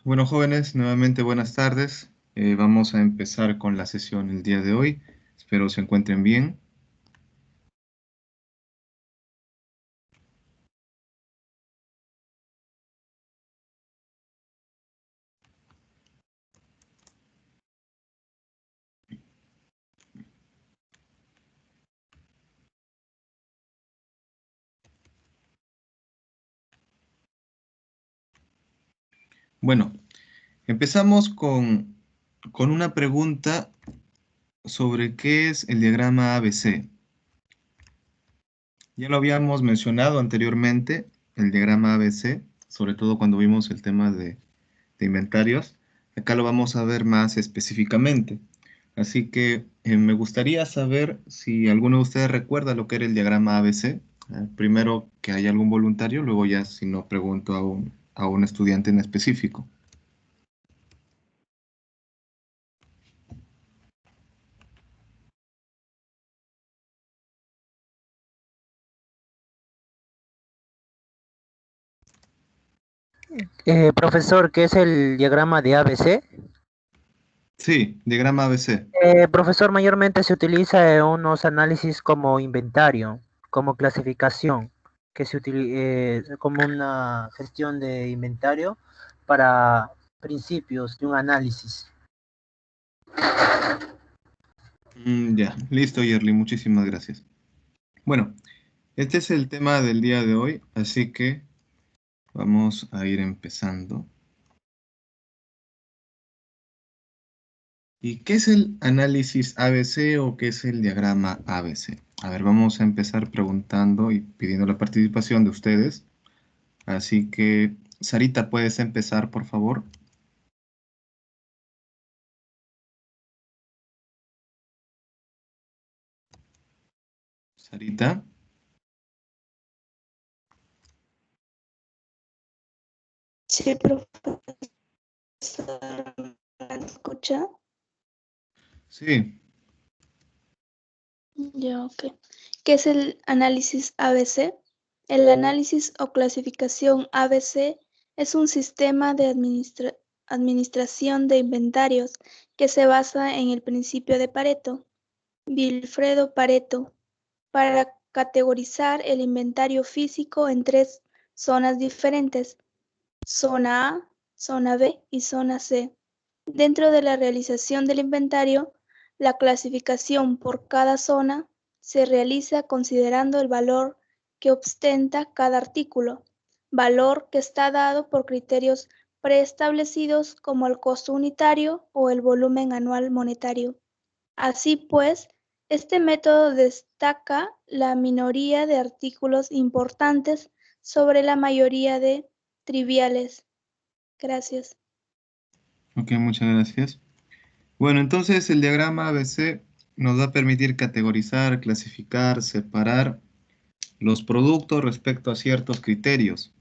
Bueno, jóvenes, nuevamente buenas tardes. Vamos a empezar con la sesión el día de hoy. Espero se encuentren bien. Bueno, empezamos con una pregunta sobre qué es el diagrama ABC. Ya lo habíamos mencionado anteriormente, el diagrama ABC, sobre todo cuando vimos el tema de inventarios. Acá lo vamos a ver más específicamente. Así que me gustaría saber si alguno de ustedes recuerda lo que era el diagrama ABC. Primero que haya algún voluntario, luego ya si no pregunto a un estudiante en específico. Profesor, ¿qué es el diagrama de ABC? Sí, diagrama ABC. Profesor, mayormente se utiliza en unos análisis como inventario, como clasificación, como una gestión de inventario para principios de un análisis. Ya, listo, Yerly, muchísimas gracias. Bueno, este es el tema del día de hoy, así que vamos a ir empezando. ¿Y qué es el análisis ABC o qué es el diagrama ABC? A ver, vamos a empezar preguntando y pidiendo la participación de ustedes. Así que, Sarita, ¿puedes empezar, por favor? Sarita. Sí, profesor, ¿me escucha? Sí, Ya, ok. ¿Qué es el análisis ABC? El análisis o clasificación ABC es un sistema de administración de inventarios que se basa en el principio de Pareto, Vilfredo Pareto, para categorizar el inventario físico en tres zonas diferentes: zona A, zona B y zona C. Dentro de la realización del inventario, la clasificación por cada zona se realiza considerando el valor que ostenta cada artículo, valor que está dado por criterios preestablecidos como el costo unitario o el volumen anual monetario. Así pues, este método destaca la minoría de artículos importantes sobre la mayoría de triviales. Gracias. ok, muchas gracias. Bueno, entonces el diagrama ABC nos va a permitir categorizar, clasificar, separar los productos respecto a ciertos criterios.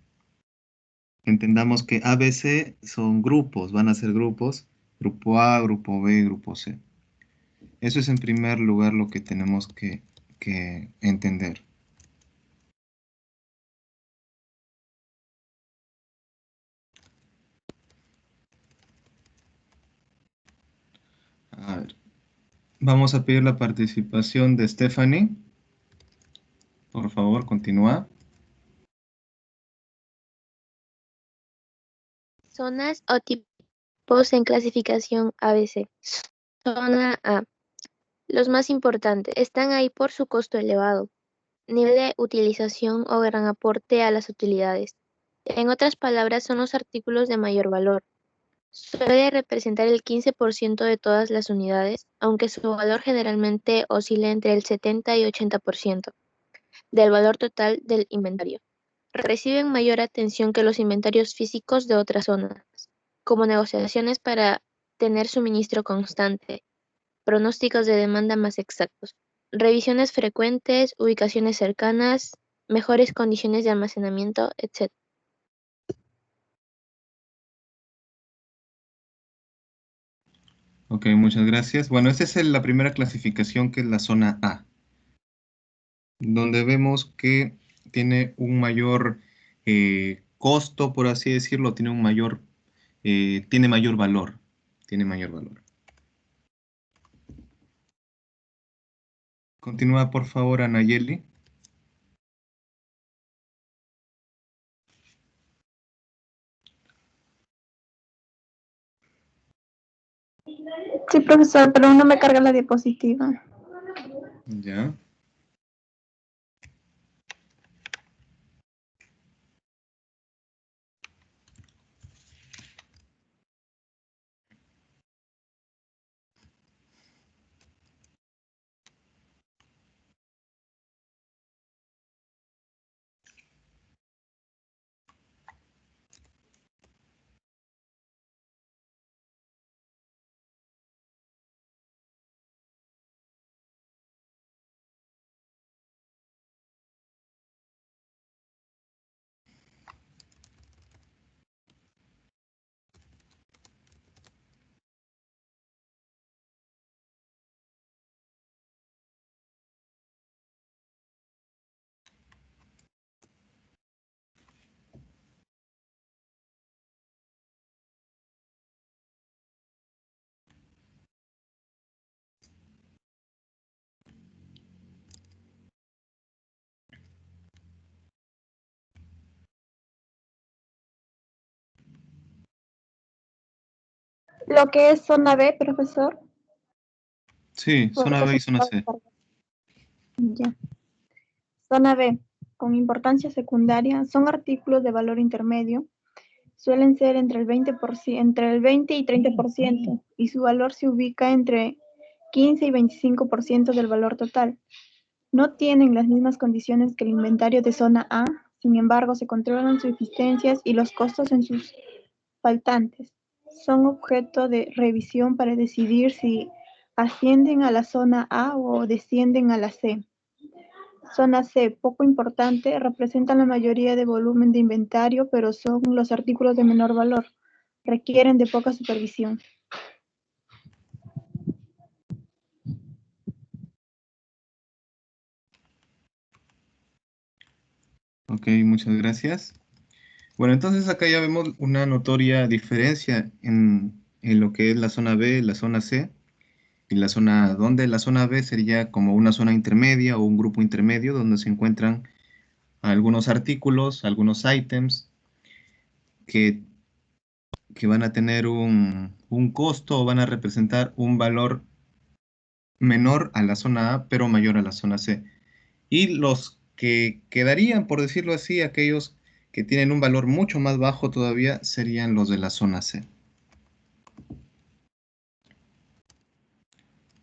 Entendamos que ABC son grupos, van a ser grupos, grupo A, grupo B, grupo C. Eso es en primer lugar lo que tenemos que entender. A ver, vamos a pedir la participación de Stephanie. Por favor, continúa. Zonas o tipos en clasificación ABC. Zona A. Los más importantes están ahí por su costo elevado, nivel de utilización o gran aporte a las utilidades. En otras palabras, son los artículos de mayor valor. Suele representar el 15% de todas las unidades, aunque su valor generalmente oscila entre el 70 y 80% del valor total del inventario. Reciben mayor atención que los inventarios físicos de otras zonas, como negociaciones para tener suministro constante, pronósticos de demanda más exactos, revisiones frecuentes, ubicaciones cercanas, mejores condiciones de almacenamiento, etc. Ok, muchas gracias. Bueno, esta es la primera clasificación que es la zona A, donde vemos que tiene un mayor costo, por así decirlo, tiene un mayor tiene mayor valor. Tiene mayor valor. Continúa, por favor, Anayeli. Sí, profesor, pero no me carga la diapositiva. Ya. Lo que es zona B, profesor. Sí, zona B y zona C. Ya. Zona B, con importancia secundaria, son artículos de valor intermedio. Suelen ser entre el 20 y 30%, y su valor se ubica entre 15 y 25% del valor total. No tienen las mismas condiciones que el inventario de zona A, sin embargo, se controlan sus existencias y los costos en sus faltantes. Son objeto de revisión para decidir si ascienden a la zona A o descienden a la C. Zona C, poco importante, representan la mayoría de volumen de inventario, pero son los artículos de menor valor. Requieren de poca supervisión. Ok, muchas gracias. Bueno, entonces acá ya vemos una notoria diferencia en lo que es la zona B, la zona C y la zona, donde la zona B sería como una zona intermedia o un grupo intermedio donde se encuentran algunos artículos, algunos ítems que, que van a tener un costo o van a representar un valor menor a la zona A, pero mayor a la zona C. Y los que quedarían, por decirlo así, aquellos que tienen un valor mucho más bajo todavía, serían los de la zona C.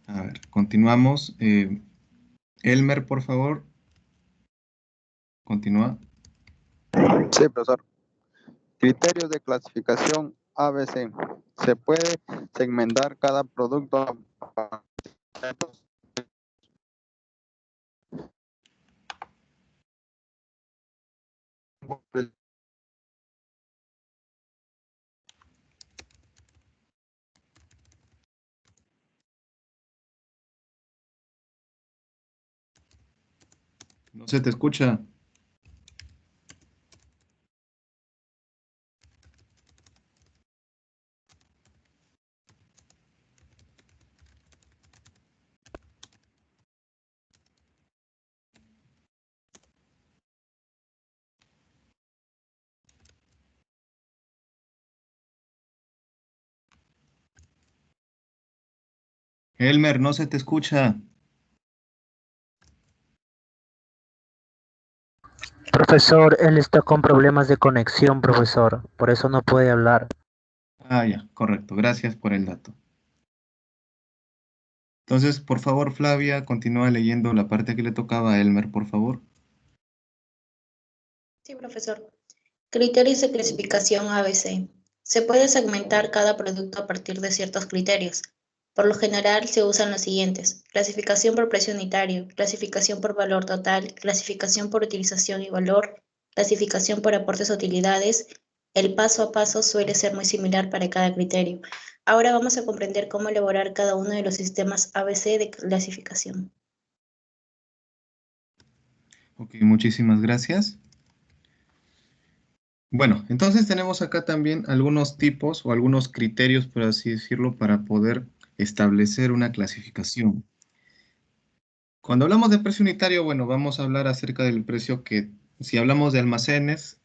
A ver, continuamos. Elmer, por favor. Continúa. Sí, profesor. Criterios de clasificación ABC. Se puede segmentar cada producto a No se te escucha. Elmer, no se te escucha. Profesor, él está con problemas de conexión, profesor, por eso no puede hablar. Ah, ya, correcto. Gracias por el dato. Entonces, por favor, Flavia, continúa leyendo la parte que le tocaba a Elmer, por favor. Sí, profesor. Criterios de clasificación ABC. Se puede segmentar cada producto a partir de ciertos criterios. Por lo general se usan los siguientes: clasificación por precio unitario, clasificación por valor total, clasificación por utilización y valor, clasificación por aportes o utilidades. El paso a paso suele ser muy similar para cada criterio. Ahora vamos a comprender cómo elaborar cada uno de los sistemas ABC de clasificación. Ok, muchísimas gracias. Bueno, entonces tenemos acá también algunos tipos o algunos criterios, por así decirlo, para poder establecer una clasificación. Cuando hablamos de precio unitario, bueno, vamos a hablar acerca del precio que, si hablamos de almacenes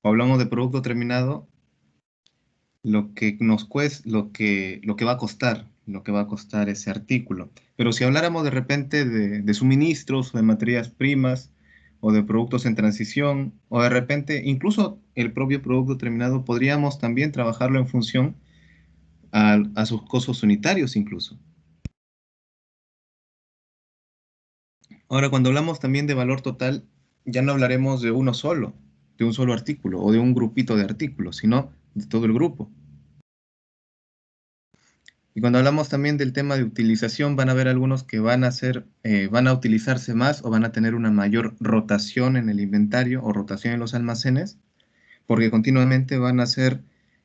o hablamos de producto terminado, lo que nos cuesta, lo que va a costar ese artículo. Pero si habláramos de repente de suministros o de materias primas o de productos en transición o de repente incluso el propio producto terminado, podríamos también trabajarlo en función a sus costos unitarios incluso. Ahora, cuando hablamos también de valor total, ya no hablaremos de uno solo, de un solo artículo o de un grupito de artículos, sino de todo el grupo. Y cuando hablamos también del tema de utilización, van a haber algunos que van a utilizarse más o van a tener una mayor rotación en el inventario o rotación en los almacenes, porque continuamente van a ser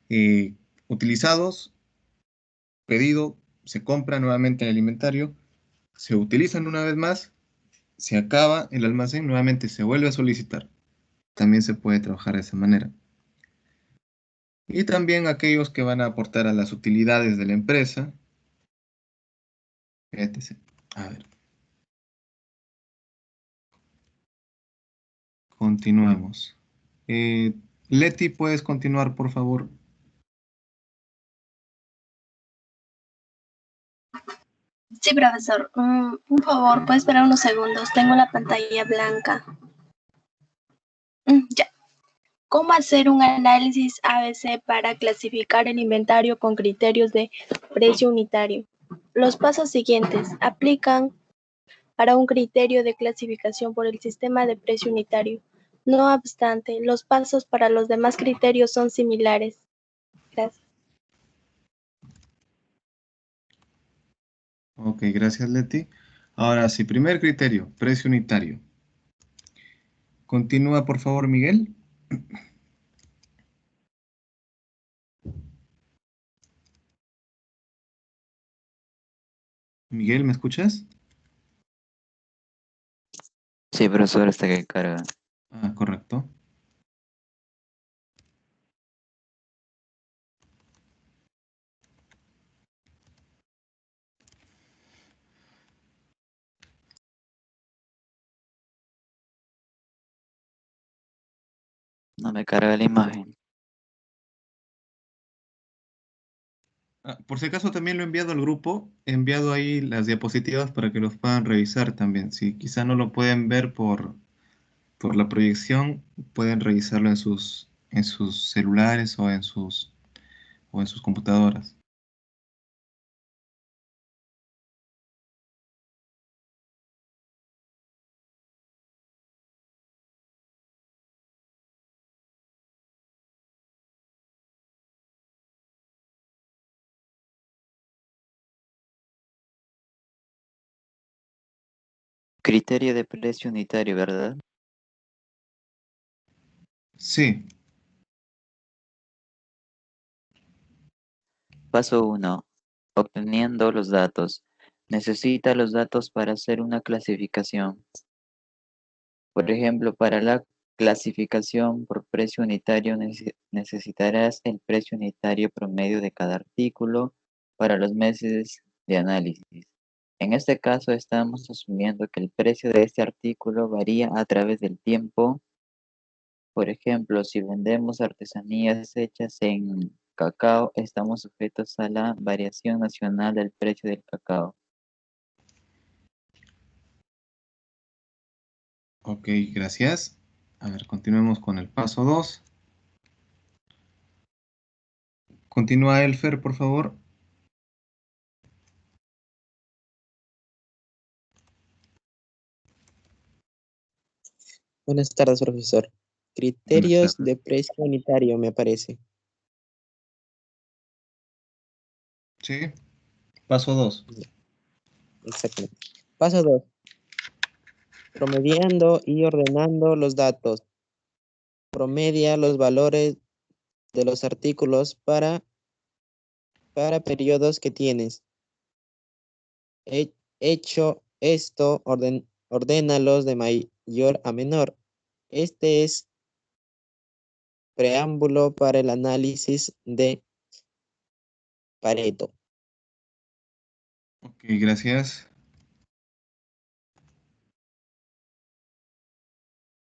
eh, utilizados, pedido, se compra nuevamente en el inventario, se utilizan una vez más, se acaba el almacén, nuevamente se vuelve a solicitar. También se puede trabajar de esa manera. Y también aquellos que van a aportar a las utilidades de la empresa, etc. A ver, continuemos. Leti, ¿puedes continuar, por favor? Sí, profesor. Un favor, ¿puede esperar unos segundos? Tengo la pantalla blanca. Ya. ¿Cómo hacer un análisis ABC para clasificar el inventario con criterios de precio unitario? Los pasos siguientes aplican para un criterio de clasificación por el sistema de precio unitario. No obstante, los pasos para los demás criterios son similares. Gracias. Ok, gracias, Leti. Ahora sí, primer criterio, precio unitario. Continúa, por favor, Miguel. Miguel, ¿me escuchas? Sí, profesor, hasta que carga. Ah, correcto. No me carga la imagen. Ah, por si acaso también lo he enviado al grupo, he enviado ahí las diapositivas para que los puedan revisar también. Si quizá no lo pueden ver por la proyección, pueden revisarlo en sus celulares o en sus computadoras. Criterio de precio unitario, ¿verdad? Sí, Paso 1. Obteniendo los datos. Necesita los datos para hacer una clasificación. Por ejemplo, para la clasificación por precio unitario necesitarás el precio unitario promedio de cada artículo para los meses de análisis. En este caso estamos asumiendo que el precio de este artículo varía a través del tiempo. Por ejemplo, si vendemos artesanías hechas en cacao, estamos sujetos a la variación nacional del precio del cacao. ok, gracias. A ver, continuemos con el paso 2. Continúa Elfer, por favor. Buenas tardes, profesor. Buenas Criterios tardes. de precio unitario, me parece. Sí, paso 2. Exactamente. Paso 2. Promediando y ordenando los datos. Promedia los valores de los artículos para periodos que tienes. Hecho esto, ordénalos de mayor a menor. Este es preámbulo para el análisis de Pareto. Ok, gracias.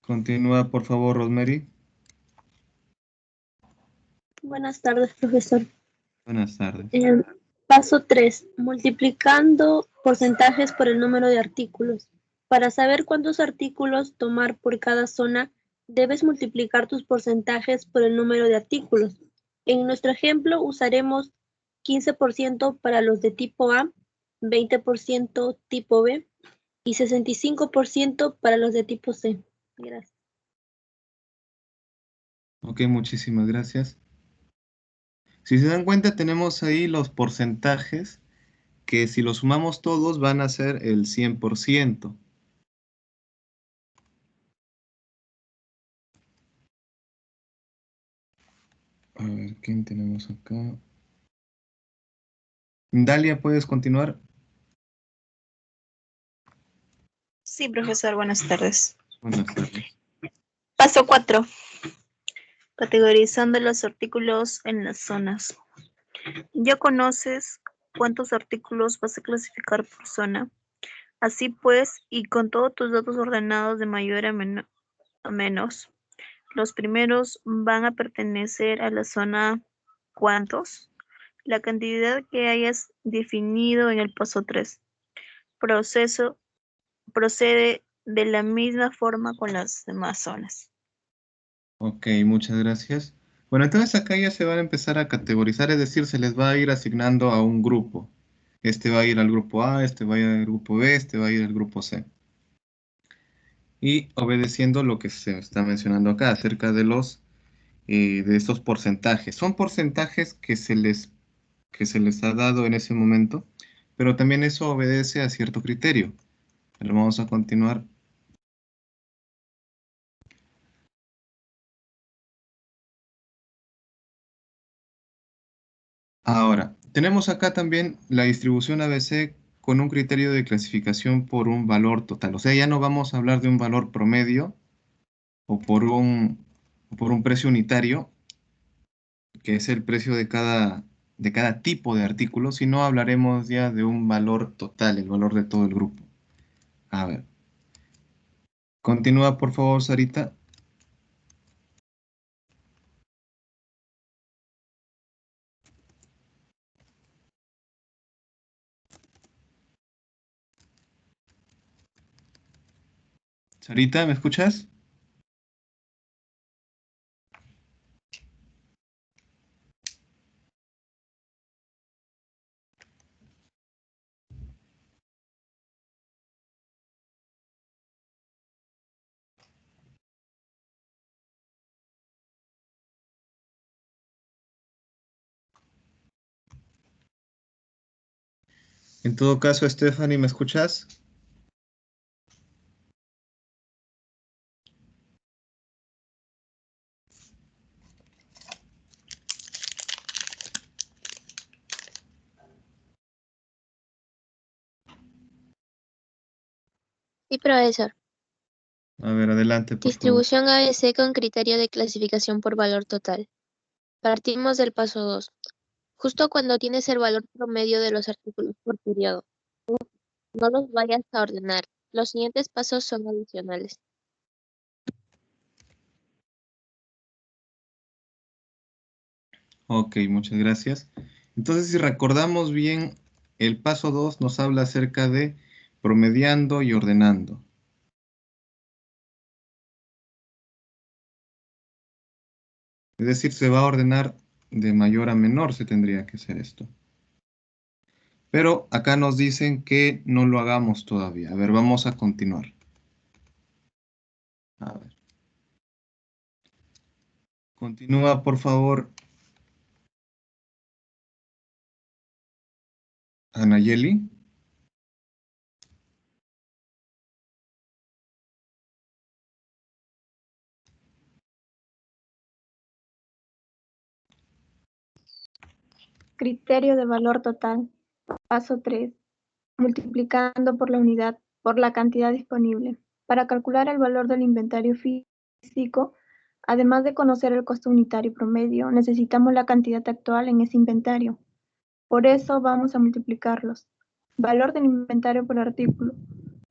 Continúa, por favor, Rosemary. Buenas tardes, profesor. Buenas tardes. Paso 3. Multiplicando porcentajes por el número de artículos. Para saber cuántos artículos tomar por cada zona, debes multiplicar tus porcentajes por el número de artículos. En nuestro ejemplo usaremos 15% para los de tipo A, 20% tipo B y 65% para los de tipo C. Gracias. Ok, muchísimas gracias. Si se dan cuenta, tenemos ahí los porcentajes que si los sumamos todos van a ser el 100%. A ver, ¿quién tenemos acá? Dalia, ¿puedes continuar? Sí, profesor, buenas tardes. Buenas tardes. Paso 4. Categorizando los artículos en las zonas. ¿Ya conoces cuántos artículos vas a clasificar por zona? Así pues, y con todos tus datos ordenados de mayor a menos, los primeros van a pertenecer a la zona ¿cuántos? La cantidad que hayas definido en el paso 3. Procede de la misma forma con las demás zonas. Ok, muchas gracias. Bueno, entonces acá ya se van a empezar a categorizar, es decir, se les va a ir asignando a un grupo. Este va a ir al grupo A, este va a ir al grupo B, este va a ir al grupo C. Y obedeciendo lo que se está mencionando acá acerca de de estos porcentajes. Son porcentajes que se les ha dado en ese momento, pero también eso obedece a cierto criterio. Pero vamos a continuar. Ahora, tenemos acá también la distribución ABC con un criterio de clasificación por un valor total. O sea, ya no vamos a hablar de un valor promedio o por un precio unitario, que es el precio de cada tipo de artículo, sino hablaremos ya de un valor total, el valor de todo el grupo. A ver. Continúa, por favor, Sarita. Sarita, ¿me escuchas? En todo caso, Stephanie, ¿me escuchas? Sí, profesor. A ver, adelante, por favor. Distribución ABC con criterio de clasificación por valor total. Partimos del paso 2. Justo cuando tienes el valor promedio de los artículos por periodo. No los vayas a ordenar. Los siguientes pasos son adicionales. Ok, muchas gracias. Entonces, si recordamos bien, el paso 2 nos habla acerca de promediando y ordenando. Es decir, se va a ordenar de mayor a menor, se tendría que hacer esto. Pero acá nos dicen que no lo hagamos todavía. A ver, vamos a continuar. A ver. Continúa, por favor, Anayeli. Criterio de valor total. Paso 3. Multiplicando por la unidad por la cantidad disponible. Para calcular el valor del inventario físico, Además de conocer el costo unitario promedio, necesitamos la cantidad actual en ese inventario. Por eso vamos a multiplicarlos. Valor del inventario por artículo.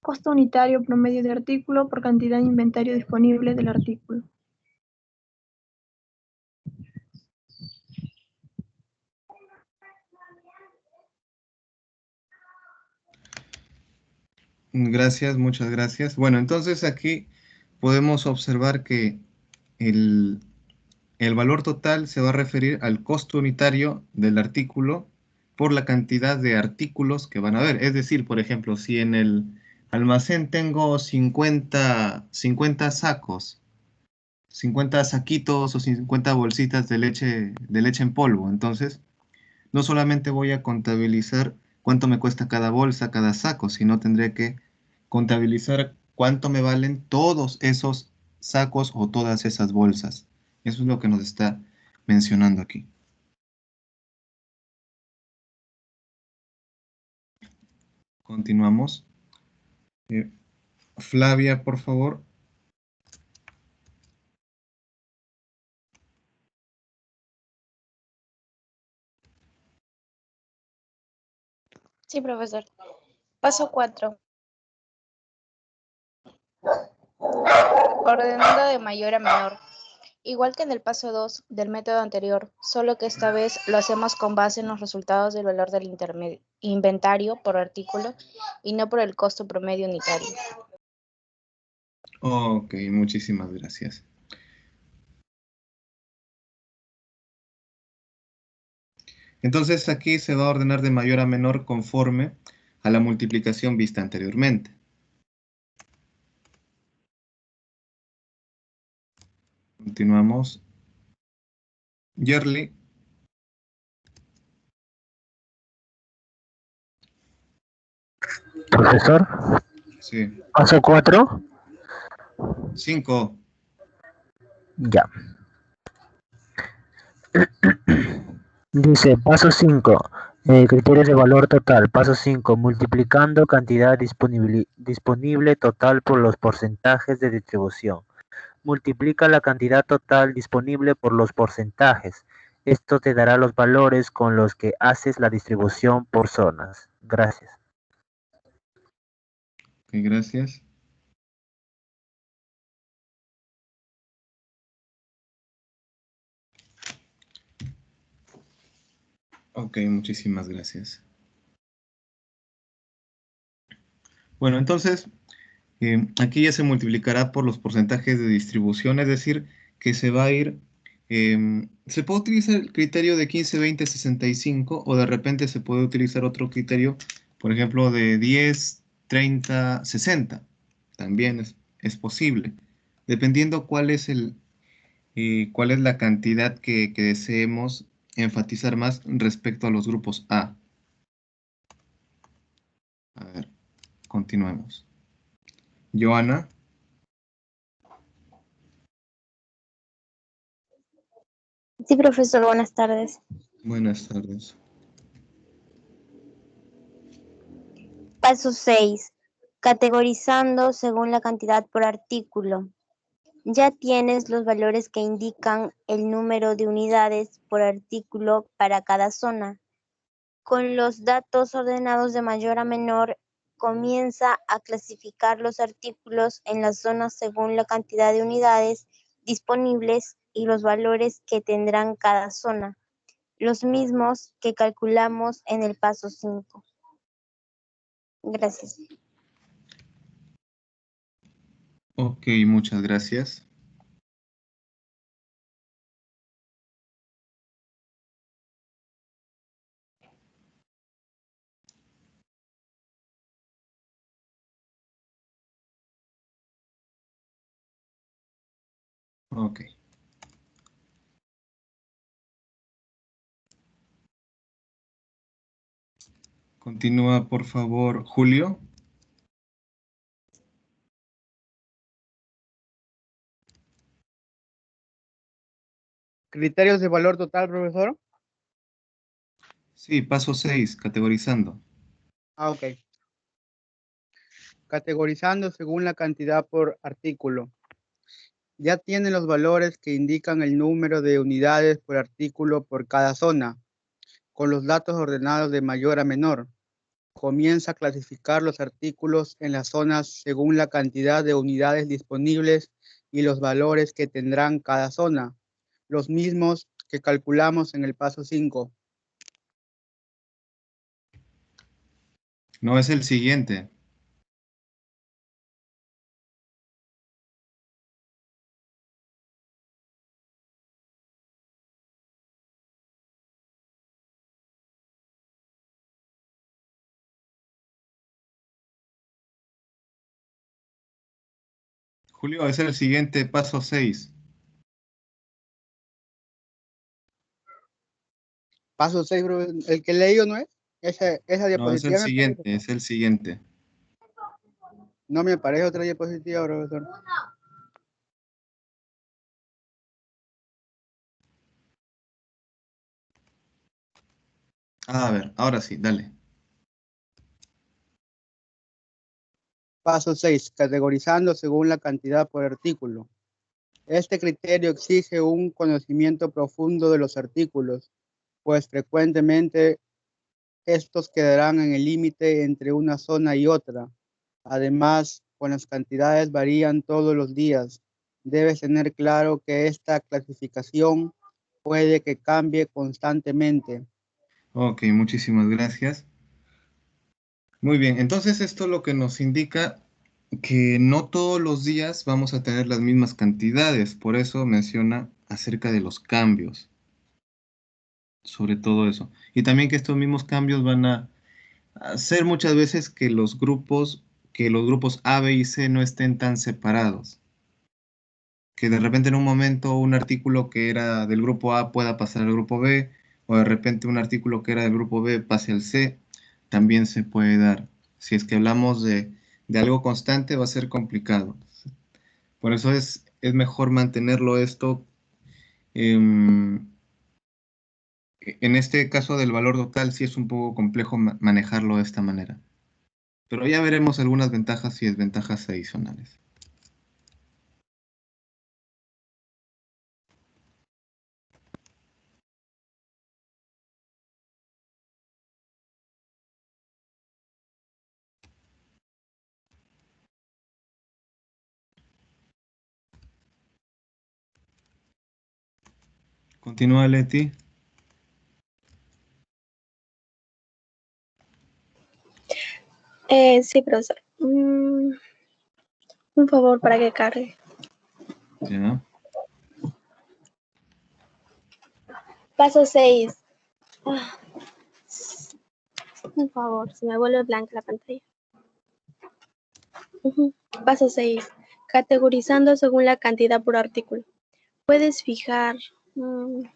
Costo unitario promedio de artículo por cantidad de inventario disponible del artículo. Gracias, muchas gracias. Bueno, entonces aquí podemos observar que el valor total se va a referir al costo unitario del artículo por la cantidad de artículos que van a haber. Es decir, por ejemplo, si en el almacén tengo 50 sacos, 50 saquitos o 50 bolsitas de leche en polvo, entonces no solamente voy a contabilizar cuánto me cuesta cada bolsa, cada saco, sino tendré que contabilizar cuánto me valen todos esos sacos o todas esas bolsas. Eso es lo que nos está mencionando aquí. Continuamos. Flavia, por favor. Sí, profesor. Paso 4. Ordenando de mayor a menor. Igual que en el paso 2 del método anterior, solo que esta vez lo hacemos con base en los resultados del valor del inventario por artículo y no por el costo promedio unitario. Ok, muchísimas gracias. Entonces aquí se va a ordenar de mayor a menor conforme a la multiplicación vista anteriormente. Continuamos. Yerli. Profesor. Sí. Paso 4. 5. Ya. Dice, paso 5, criterios de valor total. Paso 5, multiplicando cantidad disponible total por los porcentajes de distribución. Multiplica la cantidad total disponible por los porcentajes. Esto te dará los valores con los que haces la distribución por zonas. Gracias. Ok, gracias. Ok, muchísimas gracias. Bueno, entonces, aquí ya se multiplicará por los porcentajes de distribución, es decir, que se va a ir, se puede utilizar el criterio de 15, 20, 65, o de repente se puede utilizar otro criterio, por ejemplo, de 10, 30, 60. También es posible, dependiendo cuál es cuál es la cantidad que deseemos enfatizar más respecto a los grupos A. A ver, continuemos. Joana. Sí, profesor, buenas tardes. Buenas tardes. Paso 6. Categorizando según la cantidad por artículo. Ya tienes los valores que indican el número de unidades por artículo para cada zona. Con los datos ordenados de mayor a menor, comienza a clasificar los artículos en las zonas según la cantidad de unidades disponibles y los valores que tendrán cada zona, los mismos que calculamos en el paso 5. Gracias. Ok, muchas gracias. Ok. Continúa, por favor, Julio. ¿Criterios de valor total, profesor? Sí, paso 6, categorizando. Ok. Categorizando según la cantidad por artículo. ya tiene los valores que indican el número de unidades por artículo por cada zona, con los datos ordenados de mayor a menor. Comienza a clasificar los artículos en las zonas según la cantidad de unidades disponibles y los valores que tendrán cada zona, los mismos que calculamos en el paso 5. No, es el siguiente. Julio, es el siguiente, paso 6. Paso 6, el que leí no es. Esa No, es el diapositiva me parece. siguiente, es el siguiente. No me aparece otra diapositiva, profesor. A ver, ahora sí, dale. Paso 6. Categorizando según la cantidad por artículo. Este criterio exige un conocimiento profundo de los artículos, pues frecuentemente estos quedarán en el límite entre una zona y otra. Además, con las cantidades varían todos los días. Debes tener claro que esta clasificación puede que cambie constantemente. Ok, muchísimas gracias. Muy bien, entonces esto lo que nos indica que no todos los días vamos a tener las mismas cantidades, por eso menciona acerca de los cambios, sobre todo eso. Y también que estos mismos cambios van a hacer muchas veces que los grupos A, B y C no estén tan separados. Que de repente en un momento un artículo que era del grupo A pueda pasar al grupo B, o de repente un artículo que era del grupo B pase al C, también se puede dar. Si es que hablamos de algo constante, va a ser complicado. Por eso es mejor mantenerlo esto. En este caso del valor total, sí es un poco complejo manejarlo de esta manera. Pero ya veremos algunas ventajas y desventajas adicionales. Continúa, Leti. Sí, profesor. Un favor para que cargue. Ya. Paso 6. Un favor, se me vuelve blanca la pantalla. Paso 6. Categorizando según la cantidad por artículo. Puedes fijar... Ya.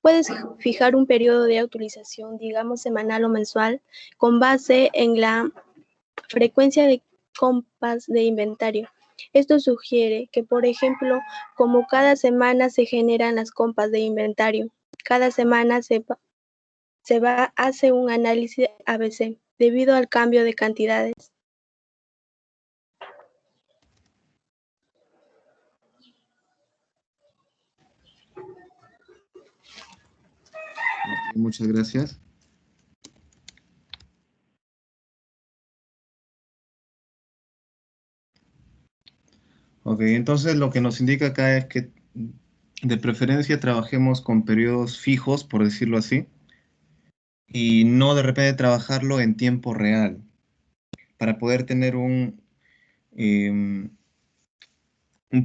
Puedes fijar un periodo de utilización, digamos semanal o mensual, con base en la frecuencia de compras de inventario. Esto sugiere que, por ejemplo, como cada semana se generan las compras de inventario, cada semana se hace un análisis ABC debido al cambio de cantidades. Muchas gracias. Ok, entonces lo que nos indica acá es que de preferencia trabajemos con periodos fijos, por decirlo así, y no de repente trabajarlo en tiempo real, para poder tener un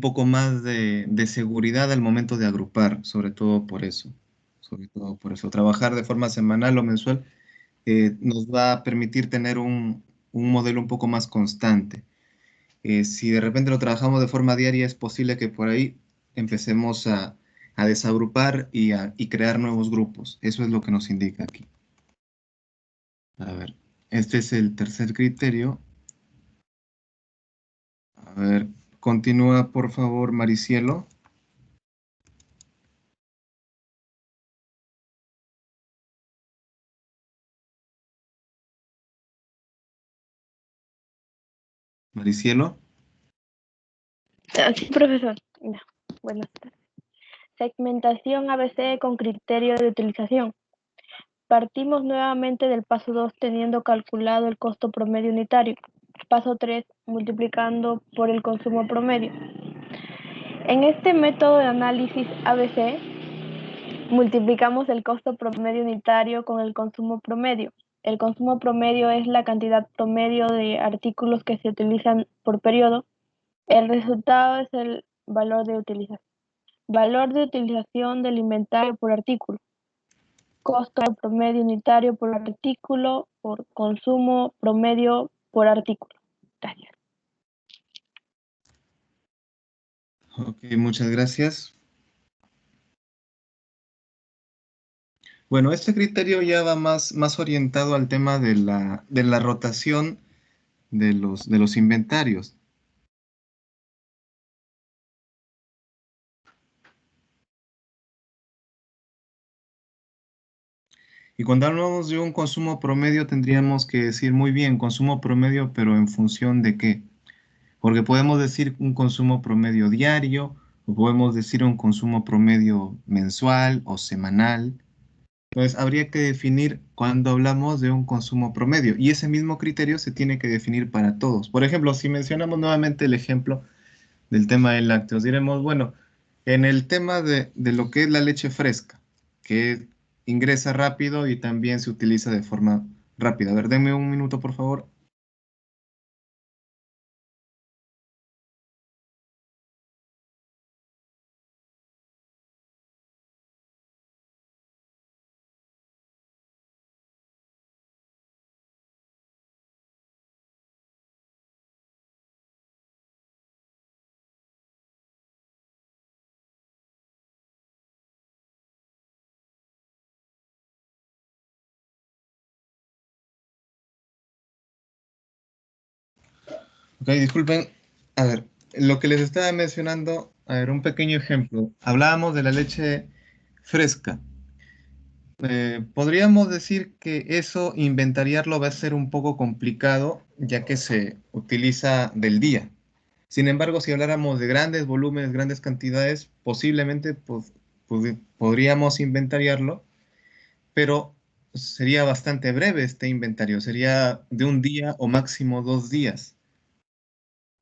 poco más de seguridad al momento de agrupar, sobre todo por eso. Sobre todo por eso. Trabajar de forma semanal o mensual nos va a permitir tener un modelo un poco más constante. Si de repente lo trabajamos de forma diaria, es posible que por ahí empecemos a desagrupar y crear nuevos grupos. Eso es lo que nos indica aquí. A ver, este es el tercer criterio. A ver, continúa por favor, Maricielo. Maricielo. Sí, profesor. Ya, buenas tardes. Segmentación ABC con criterio de utilización. Partimos nuevamente del paso 2 teniendo calculado el costo promedio unitario. Paso 3 multiplicando por el consumo promedio. En este método de análisis ABC multiplicamos el costo promedio unitario con el consumo promedio. El consumo promedio es la cantidad promedio de artículos que se utilizan por periodo. El resultado es el valor de utilización. Valor de utilización del inventario por artículo. Costo promedio unitario por artículo por consumo promedio por artículo. Gracias. Ok, muchas gracias. Bueno, este criterio ya va más orientado al tema de la rotación de los inventarios. Y cuando hablamos de un consumo promedio, tendríamos que decir muy bien, consumo promedio, pero ¿en función de qué? Porque podemos decir un consumo promedio diario, o podemos decir un consumo promedio mensual o semanal. Entonces, habría que definir cuando hablamos de un consumo promedio, y ese mismo criterio se tiene que definir para todos. Por ejemplo, si mencionamos nuevamente el ejemplo del tema de lácteos, diremos, bueno, en el tema de lo que es la leche fresca, que ingresa rápido y también se utiliza de forma rápida. A ver, denme un minuto, por favor. Ok, disculpen. A ver, lo que les estaba mencionando, a ver, un pequeño ejemplo. Hablábamos de la leche fresca. Podríamos decir que eso inventariarlo va a ser un poco complicado, ya que se utiliza del día. Sin embargo, si habláramos de grandes volúmenes, grandes cantidades, posiblemente podríamos inventariarlo, pero sería bastante breve este inventario, sería de un día o máximo 2 días.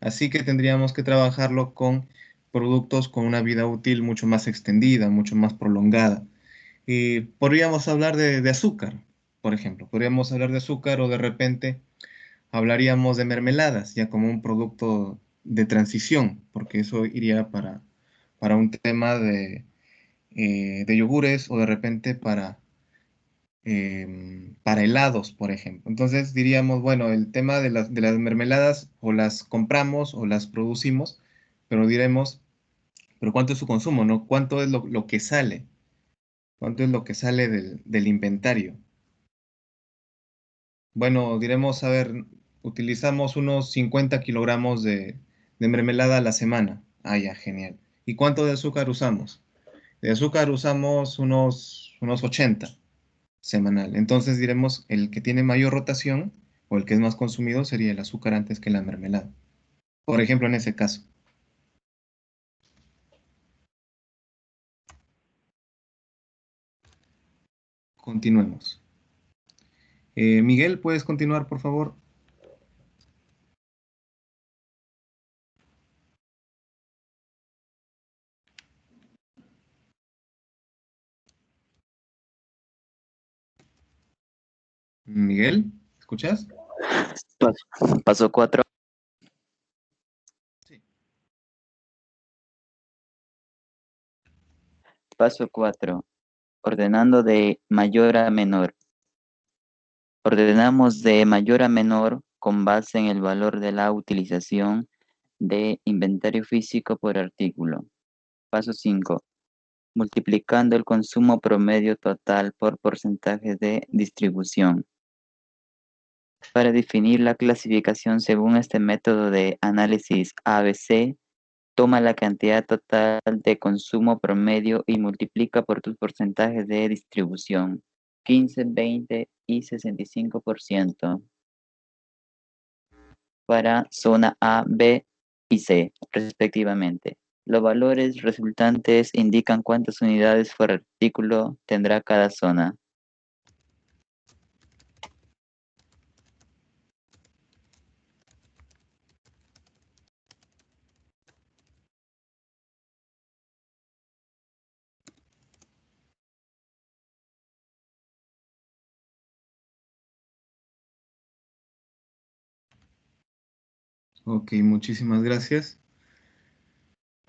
Así que tendríamos que trabajarlo con productos con una vida útil mucho más extendida, mucho más prolongada. Y podríamos hablar de azúcar, por ejemplo. Podríamos hablar de azúcar o de repente hablaríamos de mermeladas, ya como un producto de transición, porque eso iría para un tema de yogures o de repente para helados, por ejemplo. Entonces diríamos, bueno, el tema de las mermeladas o las compramos o las producimos, pero diremos, pero ¿cuánto es su consumo, no? ¿Cuánto es lo que sale? ¿Cuánto es lo que sale del inventario? Bueno, diremos, a ver, utilizamos unos 50 kilogramos de mermelada a la semana. Ah, ya, genial. ¿Y cuánto de azúcar usamos? De azúcar usamos unos 80 semanal. Entonces diremos, el que tiene mayor rotación o el que es más consumido sería el azúcar antes que la mermelada. Por ejemplo, en ese caso. Continuemos. Miguel, ¿puedes continuar, por favor? Miguel, ¿escuchas? Paso 4. Sí. Paso 4. Ordenando de mayor a menor. Ordenamos de mayor a menor con base en el valor de la utilización de inventario físico por artículo. Paso 5. Multiplicando el consumo promedio total por porcentajes de distribución. Para definir la clasificación según este método de análisis ABC, toma la cantidad total de consumo promedio y multiplica por tus porcentajes de distribución, 15, 20 y 65%. para zona A, B y C, respectivamente. Los valores resultantes indican cuántas unidades por artículo tendrá cada zona. Ok, muchísimas gracias.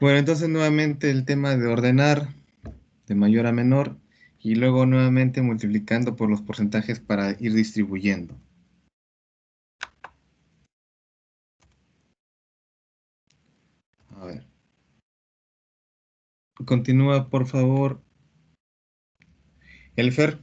Bueno, entonces nuevamente el tema de ordenar de mayor a menor y luego nuevamente multiplicando por los porcentajes para ir distribuyendo. A ver. Continúa, por favor. Elfer.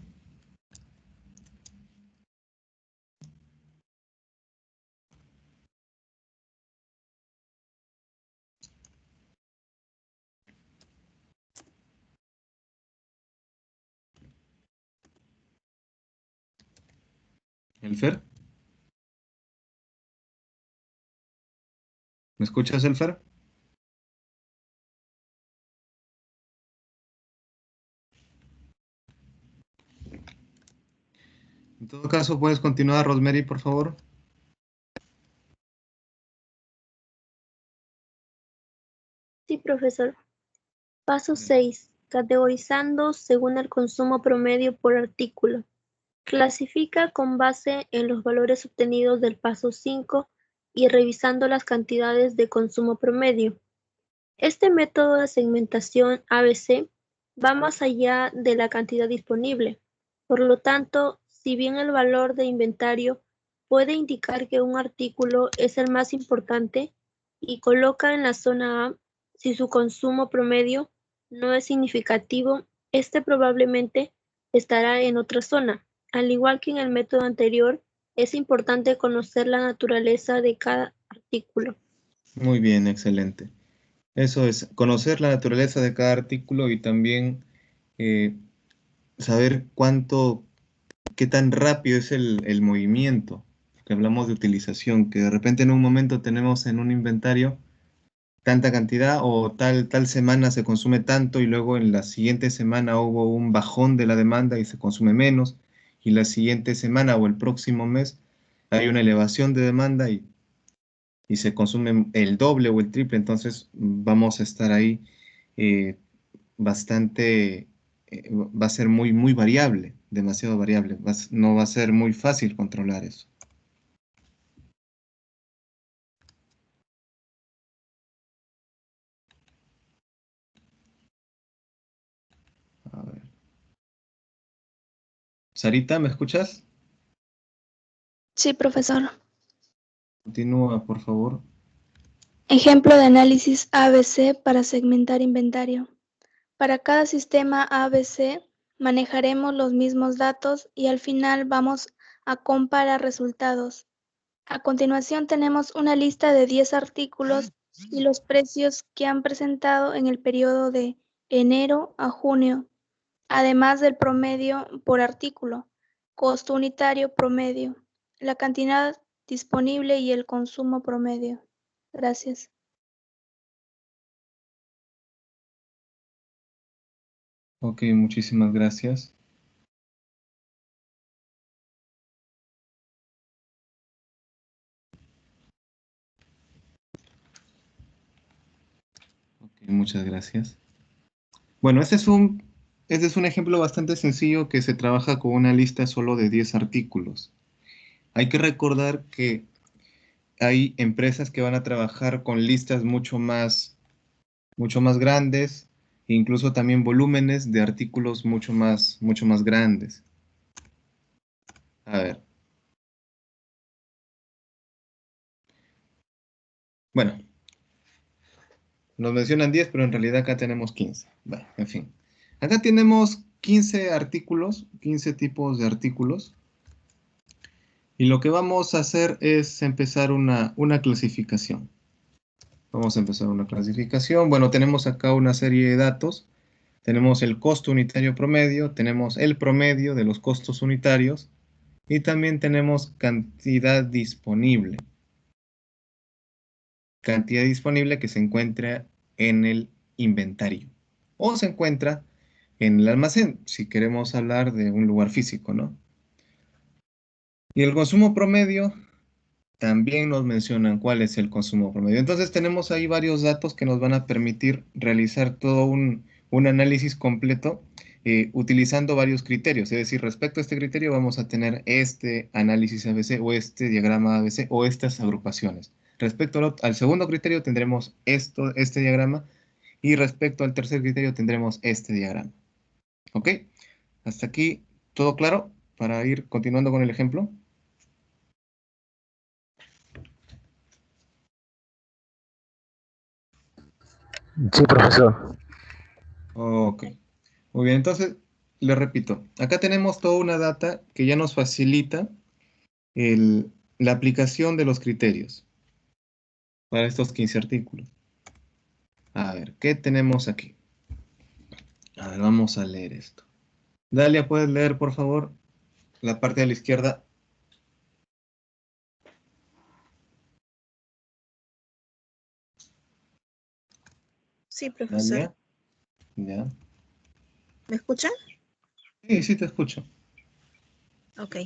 Elfer. ¿Me escuchas, Elfer? En todo caso, puedes continuar, Rosemary, por favor. Sí, profesor. Paso 6. Categorizando según el consumo promedio por artículo. Clasifica con base en los valores obtenidos del paso 5 y revisando las cantidades de consumo promedio. Este método de segmentación ABC va más allá de la cantidad disponible. Por lo tanto, si bien el valor de inventario puede indicar que un artículo es el más importante y coloca en la zona A si su consumo promedio no es significativo, este probablemente estará en otra zona. Al igual que en el método anterior, es importante conocer la naturaleza de cada artículo. Muy bien, excelente. Eso es, conocer la naturaleza de cada artículo y también saber qué tan rápido es el movimiento, que hablamos de utilización, que de repente en un momento tenemos en un inventario tanta cantidad o tal semana se consume tanto y luego en la siguiente semana hubo un bajón de la demanda y se consume menos y la siguiente semana o el próximo mes hay una elevación de demanda y se consume el doble o el triple, entonces vamos a estar ahí eh, bastante, va a ser muy variable, demasiado variable, no va a ser muy fácil controlar eso. A ver. Sarita, ¿me escuchas? Sí, profesor. Continúa, por favor. Ejemplo de análisis ABC para segmentar inventario. Para cada sistema ABC manejaremos los mismos datos y al final vamos a comparar resultados. A continuación tenemos una lista de 10 artículos y los precios que han presentado en el periodo de enero a junio, además del promedio por artículo, costo unitario promedio, la cantidad disponible y el consumo promedio. Gracias. Ok, muchísimas gracias. Ok, muchas gracias. Bueno, este es un ejemplo bastante sencillo que se trabaja con una lista solo de 10 artículos. Hay que recordar que hay empresas que van a trabajar con listas mucho más grandes, e incluso también volúmenes de artículos mucho más grandes. A ver. Bueno, nos mencionan 10, pero en realidad acá tenemos 15. Bueno, en fin. Acá tenemos 15 artículos, 15 tipos de artículos. Y lo que vamos a hacer es empezar una clasificación. Vamos a empezar una clasificación. Bueno, tenemos acá una serie de datos. Tenemos el costo unitario promedio, tenemos el promedio de los costos unitarios y también tenemos cantidad disponible. cantidad disponible que se encuentra en el inventario o se encuentra en el almacén, si queremos hablar de un lugar físico, ¿no? Y el consumo promedio también nos mencionan cuál es el consumo promedio. Entonces tenemos ahí varios datos que nos van a permitir realizar todo un análisis completo utilizando varios criterios. Es decir, respecto a este criterio vamos a tener este análisis ABC o este diagrama ABC o estas agrupaciones. Respecto al segundo criterio tendremos este diagrama y respecto al tercer criterio tendremos este diagrama. ¿Ok? Hasta aquí, ¿todo claro? Para ir continuando con el ejemplo. Sí, profesor. Ok. Muy bien, entonces, le repito, acá tenemos toda una data que ya nos facilita la aplicación de los criterios para estos 15 artículos. A ver, ¿qué tenemos aquí? A ver, vamos a leer esto. Dalia, ¿puedes leer, por favor, la parte de la izquierda? Sí, profesor. Dalia, ya. ¿Me escuchan? Sí, sí te escucho. Ok.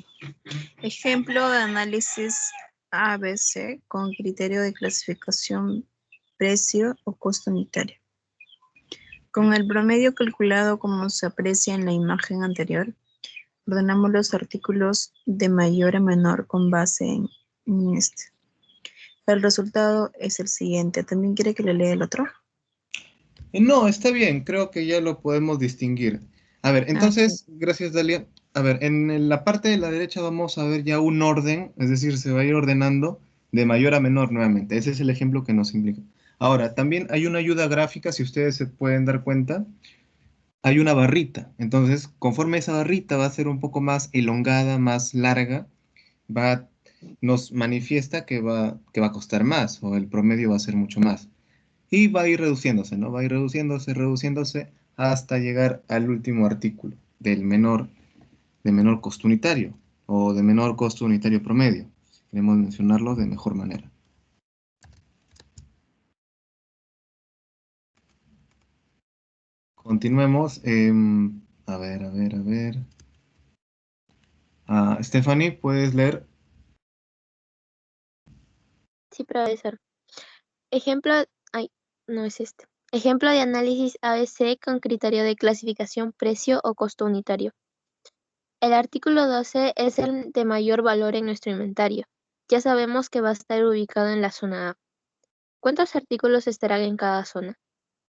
Ejemplo de análisis ABC con criterio de clasificación precio o costo unitario. Con el promedio calculado como se aprecia en la imagen anterior, ordenamos los artículos de mayor a menor con base en este. El resultado es el siguiente. ¿También quiere que le lea el otro? No, está bien, creo que ya lo podemos distinguir. A ver, entonces, gracias Dalia. A ver, en la parte de la derecha vamos a ver ya un orden, es decir, se va a ir ordenando de mayor a menor nuevamente. Ese es el ejemplo que nos implica. Ahora, también hay una ayuda gráfica, si ustedes se pueden dar cuenta, hay una barrita. Entonces, conforme esa barrita va a ser un poco más elongada, más larga, nos manifiesta que va a costar más o el promedio va a ser mucho más. Y va a ir reduciéndose, ¿no? Va a ir reduciéndose, reduciéndose hasta llegar al último artículo de menor costo unitario o de menor costo unitario promedio. Queremos mencionarlo de mejor manera. Continuemos. A ver, a ver, a ver. Stephanie, ¿puedes leer? Sí, profesor. Ejemplo, no es este. Ejemplo de análisis ABC con criterio de clasificación precio o costo unitario. El artículo 12 es el de mayor valor en nuestro inventario. Ya sabemos que va a estar ubicado en la zona A. ¿Cuántos artículos estarán en cada zona?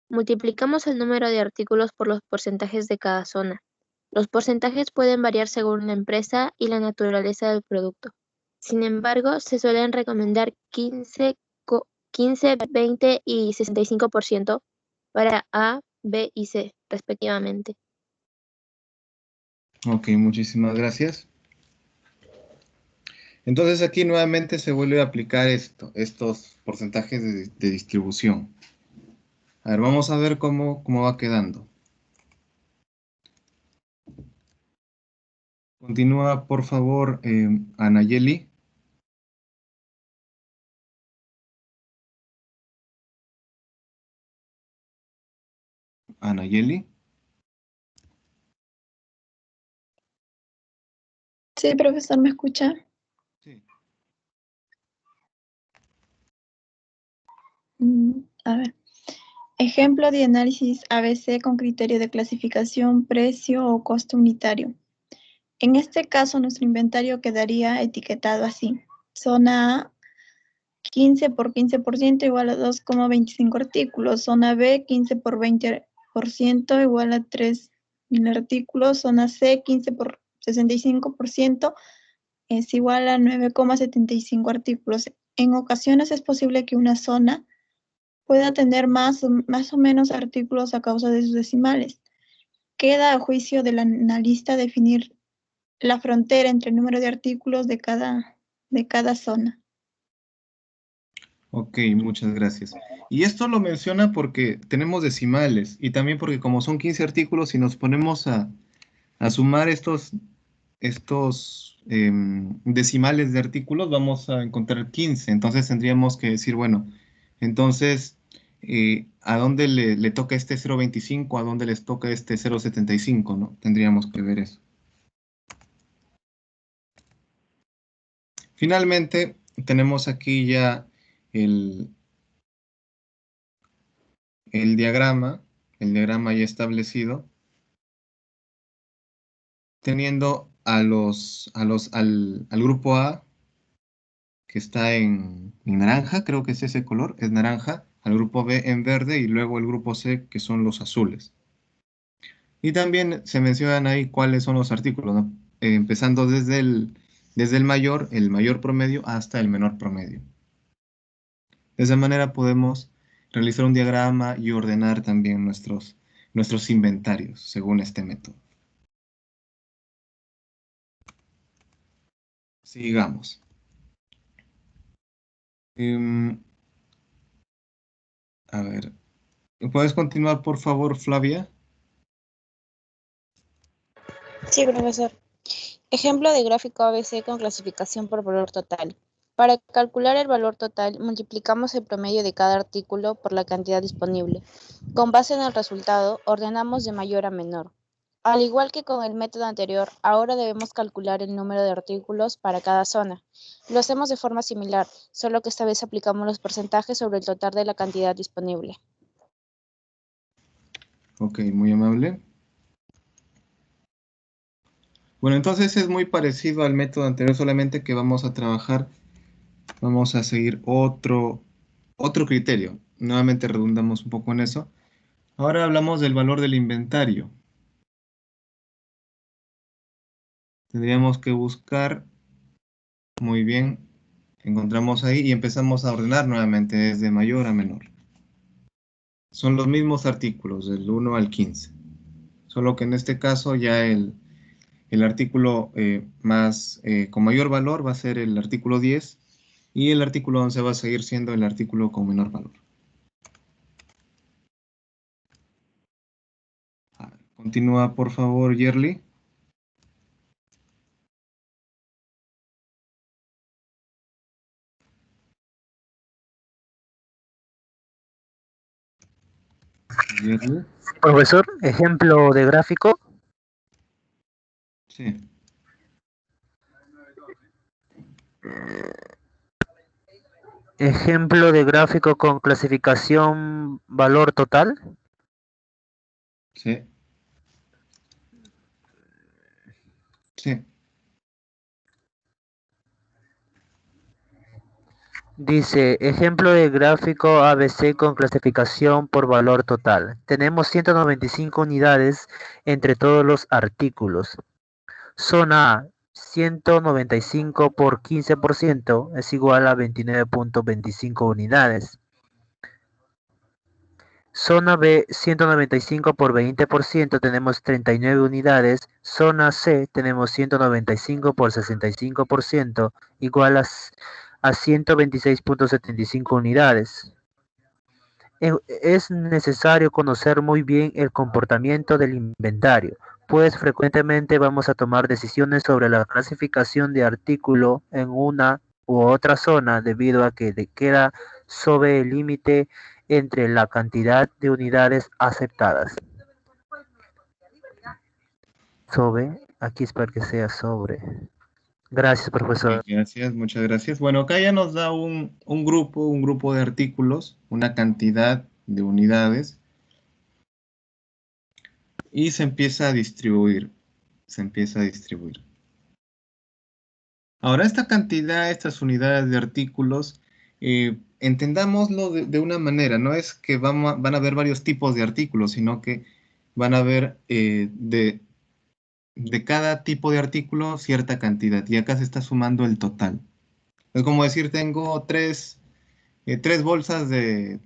Multiplicamos el número de artículos por los porcentajes de cada zona. Los porcentajes pueden variar según la empresa y la naturaleza del producto. Sin embargo, se suelen recomendar 15, 20 y 65% para A, B y C, respectivamente. Ok, muchísimas gracias. Entonces aquí nuevamente se vuelve a aplicar estos porcentajes de distribución. A ver, vamos a ver cómo va quedando. Continúa, por favor, Anayeli. Anayeli. Sí, profesor, ¿me escucha? Sí. A ver. Ejemplo de análisis ABC con criterio de clasificación, precio o costo unitario. En este caso, nuestro inventario quedaría etiquetado así. Zona A, 15 por 15% igual a 2,25 artículos. Zona B, 15 por 20% igual a 3.000 artículos. Zona C, 15 por 65% es igual a 9,75 artículos. En ocasiones es posible que una zona pueda tener más o menos artículos a causa de sus decimales. Queda a juicio del analista definir la frontera entre el número de artículos de cada zona. Ok, muchas gracias. Y esto lo menciona porque tenemos decimales y también porque como son 15 artículos, si nos ponemos a sumar estos decimales de artículos, vamos a encontrar 15. Entonces tendríamos que decir, bueno, Entonces, ¿a dónde le toca este 0.25? ¿A dónde les toca este 0.75? ¿No? Tendríamos que ver eso. Finalmente, tenemos aquí ya el diagrama ya establecido, teniendo al grupo A, que está en naranja, creo que es ese color, es naranja, al grupo B en verde y luego el grupo C, que son los azules. Y también se mencionan ahí cuáles son los artículos, ¿no? Empezando desde el mayor promedio hasta el menor promedio. De esa manera podemos realizar un diagrama y ordenar también nuestros inventarios según este método. Sigamos. A ver, ¿puedes continuar, por favor, Flavia? Sí, profesor. Ejemplo de gráfico ABC con clasificación por valor total. Para calcular el valor total, multiplicamos el promedio de cada artículo por la cantidad disponible. Con base en el resultado, ordenamos de mayor a menor. Al igual que con el método anterior, ahora debemos calcular el número de artículos para cada zona. Lo hacemos de forma similar, solo que esta vez aplicamos los porcentajes sobre el total de la cantidad disponible. Ok, muy amable. Bueno, entonces es muy parecido al método anterior, solamente que vamos a seguir otro criterio. Nuevamente redundamos un poco en eso. Ahora hablamos del valor del inventario. Tendríamos que buscar, muy bien, encontramos ahí y empezamos a ordenar nuevamente desde mayor a menor. Son los mismos artículos, del 1 al 15. Solo que en este caso ya el artículo con mayor valor va a ser el artículo 10 y el artículo 11 va a seguir siendo el artículo con menor valor. Continúa, por favor, Yerli. Yerli. Profesor, ejemplo de gráfico. Sí. Ejemplo de gráfico con clasificación valor total. Sí. Sí. Dice, ejemplo de gráfico ABC con clasificación por valor total. Tenemos 195 unidades entre todos los artículos. Zona A, 195 por 15% es igual a 29.25 unidades. Zona B, 195 por 20% tenemos 39 unidades. Zona C, tenemos 195 por 65% igual a 126.75 unidades. Es necesario conocer muy bien el comportamiento del inventario, pues frecuentemente vamos a tomar decisiones sobre la clasificación de artículo en una u otra zona debido a que queda sobre el límite entre la cantidad de unidades aceptadas. Aquí espero que sea sobre. Gracias, profesor. Gracias, muchas gracias. Bueno, acá ya nos da un grupo de artículos, una cantidad de unidades y se empieza a distribuir. Ahora, esta cantidad, estas unidades de artículos, entendámoslo de una manera, no es que van a haber varios tipos de artículos, sino que van a haber de cada tipo de artículo cierta cantidad, y acá se está sumando el total. Es como decir, tengo tres bolsas de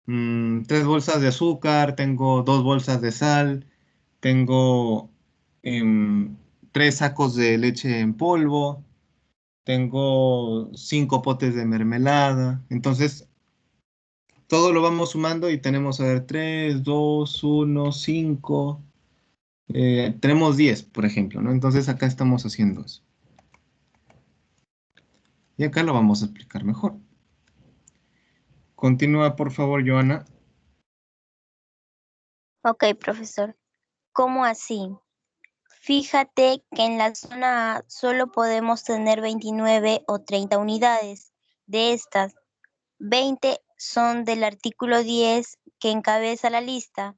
3 bolsas de azúcar, tengo 2 bolsas de sal, tengo 3 sacos de leche en polvo, tengo 5 potes de mermelada. Entonces, todo lo vamos sumando y tenemos, a ver, 3, 2, 1, 5. Tenemos 10, por ejemplo, ¿no? Entonces acá estamos haciendo eso. Y acá lo vamos a explicar mejor. Continúa, por favor, Joana. Ok, profesor. ¿Cómo así? Fíjate que en la zona A solo podemos tener 29 o 30 unidades. De estas, 20 son del artículo 10 que encabeza la lista.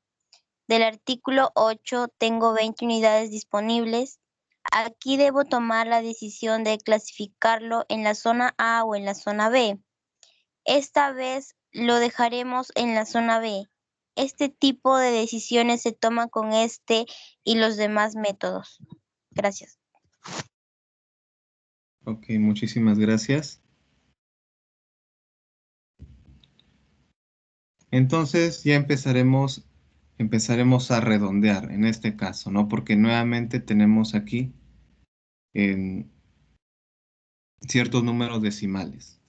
Del artículo 8 tengo 20 unidades disponibles. Aquí debo tomar la decisión de clasificarlo en la zona A o en la zona B. Esta vez lo dejaremos en la zona B. Este tipo de decisiones se toman con este y los demás métodos. Gracias. Ok, muchísimas gracias. Entonces ya empezaremos a redondear en este caso, ¿no? Porque nuevamente tenemos aquí ciertos números decimales.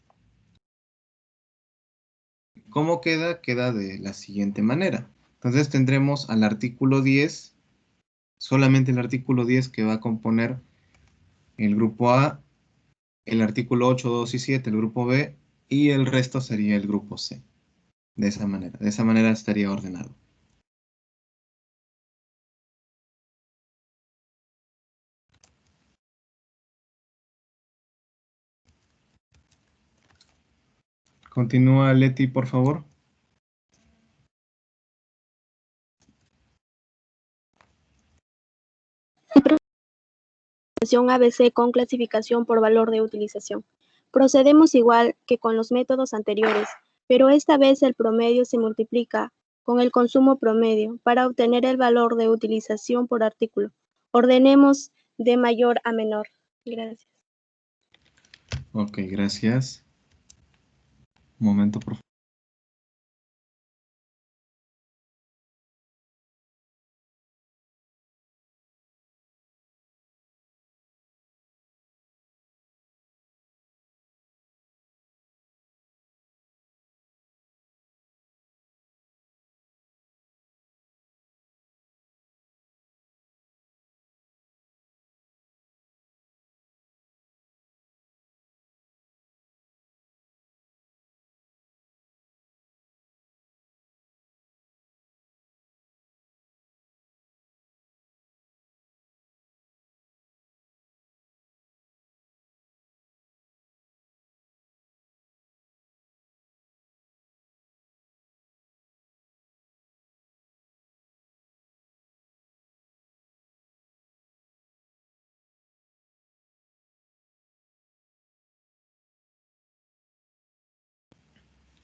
¿Cómo queda? Queda de la siguiente manera. Entonces tendremos al artículo 10, solamente el artículo 10 que va a componer el grupo A, el artículo 8, 2 y 7, el grupo B, y el resto sería el grupo C. De esa manera estaría ordenado. Continúa, Leti, por favor. ABC con clasificación por valor de utilización. Procedemos igual que con los métodos anteriores, pero esta vez el promedio se multiplica con el consumo promedio para obtener el valor de utilización por artículo. Ordenemos de mayor a menor. Gracias. Ok, gracias. Un momento, por favor.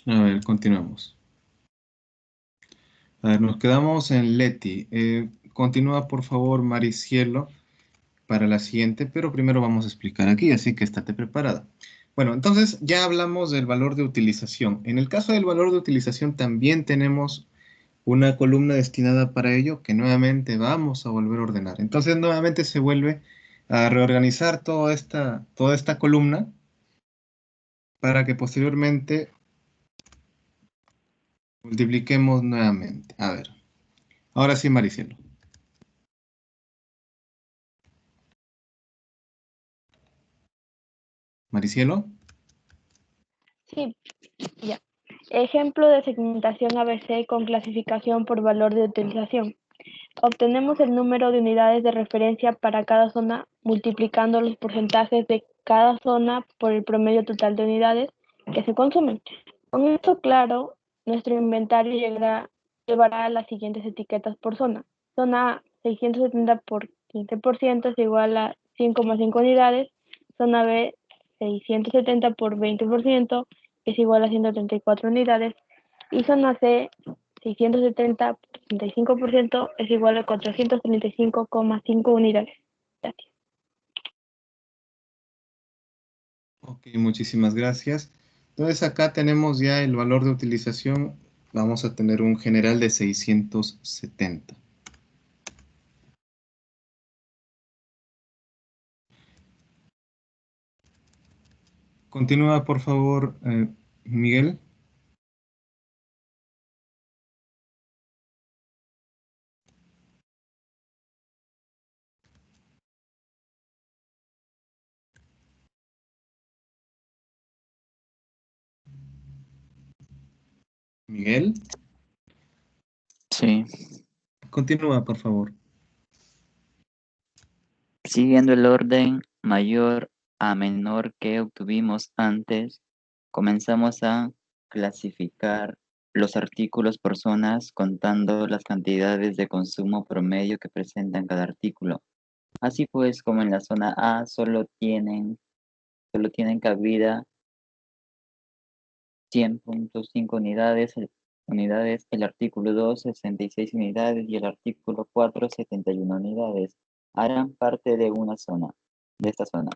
A ver, continuamos. A ver, nos quedamos en Leti. Continúa, por favor, Maricielo, para la siguiente, pero primero vamos a explicar aquí, así que estate preparada. Bueno, entonces ya hablamos del valor de utilización. En el caso del valor de utilización también tenemos una columna destinada para ello que nuevamente vamos a volver a ordenar. Entonces nuevamente se vuelve a reorganizar toda esta columna para que posteriormente multipliquemos nuevamente. A ver, ahora sí, Maricielo. Maricielo. Sí, ya. Ejemplo de segmentación ABC con clasificación por valor de utilización. Obtenemos el número de unidades de referencia para cada zona multiplicando los porcentajes de cada zona por el promedio total de unidades que se consumen. Con esto claro, nuestro inventario llevará a las siguientes etiquetas por zona. Zona A, 670 por 15% es igual a 100,5 unidades. Zona B, 670 por 20% es igual a 134 unidades. Y zona C, 670 por 35% es igual a 435,5 unidades. Gracias. Ok, muchísimas gracias. Entonces acá tenemos ya el valor de utilización. Vamos a tener un general de 670. Continúa, por favor, Miguel. Miguel, Sí. continúa, por favor. Siguiendo el orden mayor a menor que obtuvimos antes, comenzamos a clasificar los artículos por zonas contando las cantidades de consumo promedio que presentan cada artículo. Así pues, como en la zona A solo tienen cabida 100.5 unidades, el artículo 2, 66 unidades y el artículo 4, 71 unidades, harán parte de esta zona.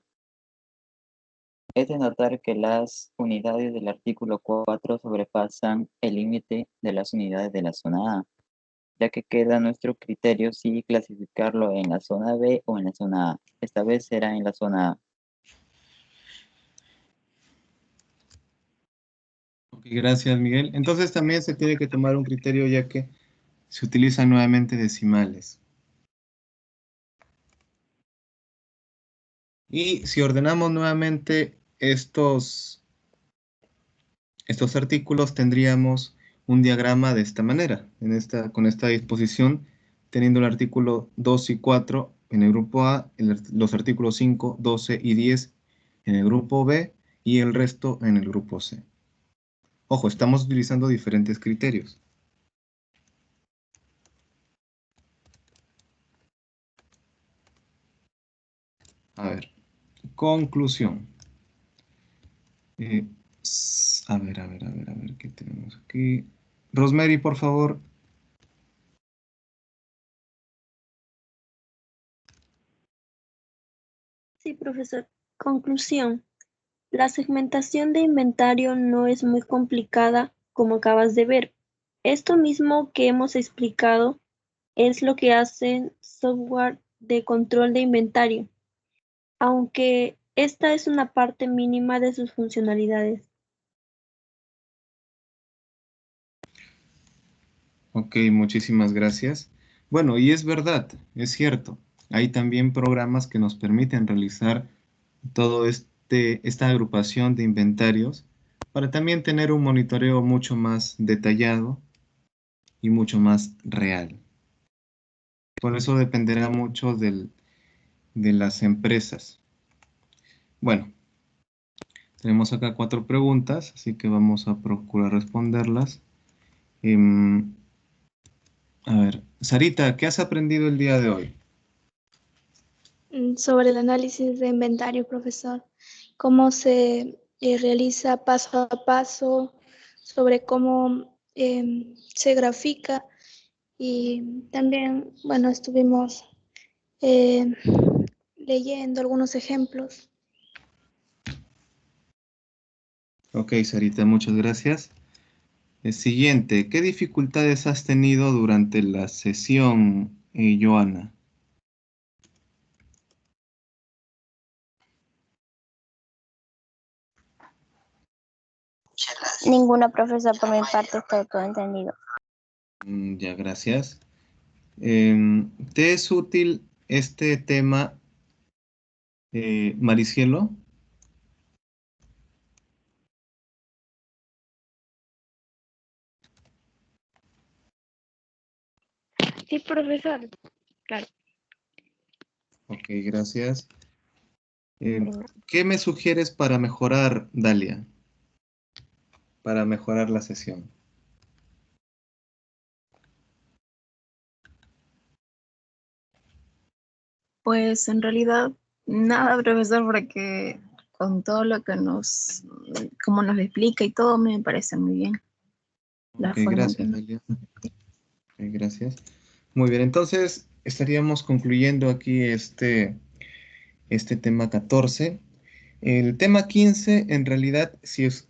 Es de notar que las unidades del artículo 4 sobrepasan el límite de las unidades de la zona A, ya que queda a nuestro criterio si clasificarlo en la zona B o en la zona A. Esta vez será en la zona A. Ok, gracias, Miguel. Entonces también se tiene que tomar un criterio ya que se utilizan nuevamente decimales. Y si ordenamos nuevamente estos artículos, tendríamos un diagrama de esta manera, con esta disposición, teniendo el artículo 2 y 4 en el grupo A, los artículos 5, 12 y 10 en el grupo B y el resto en el grupo C. Ojo, estamos utilizando diferentes criterios. A ver, conclusión. A ver, ¿qué tenemos aquí? Rosemary, por favor. Sí, profesor. Conclusión. La segmentación de inventario no es muy complicada, como acabas de ver. Esto mismo que hemos explicado es lo que hacen software de control de inventario, aunque esta es una parte mínima de sus funcionalidades. Ok, muchísimas gracias. Bueno, y es verdad, es cierto. Hay también programas que nos permiten realizar todo esta agrupación de inventarios para también tener un monitoreo mucho más detallado y mucho más real. Por eso dependerá mucho de las empresas. Bueno, tenemos acá 4 preguntas, así que vamos a procurar responderlas. A ver, Sarita, ¿qué has aprendido el día de hoy? Sobre el análisis de inventario, profesor. Cómo se realiza paso a paso, sobre cómo se grafica y también, bueno, estuvimos leyendo algunos ejemplos. Ok, Sarita, muchas gracias. El siguiente, ¿qué dificultades has tenido durante la sesión, Joana? Ninguna, profesor, por mi parte está todo entendido. Ya, gracias. ¿Te es útil este tema, Maricielo? Sí, profesor. Claro. Ok, gracias. ¿Qué me sugieres para mejorar, Dalia? Para mejorar la sesión. Pues en realidad nada, profesor, porque con todo lo que como nos explica y todo, me parece muy bien. La Ok, forma gracias, Dalia. Ok, gracias. Muy bien, entonces estaríamos concluyendo aquí este tema 14. El tema 15, en realidad, si es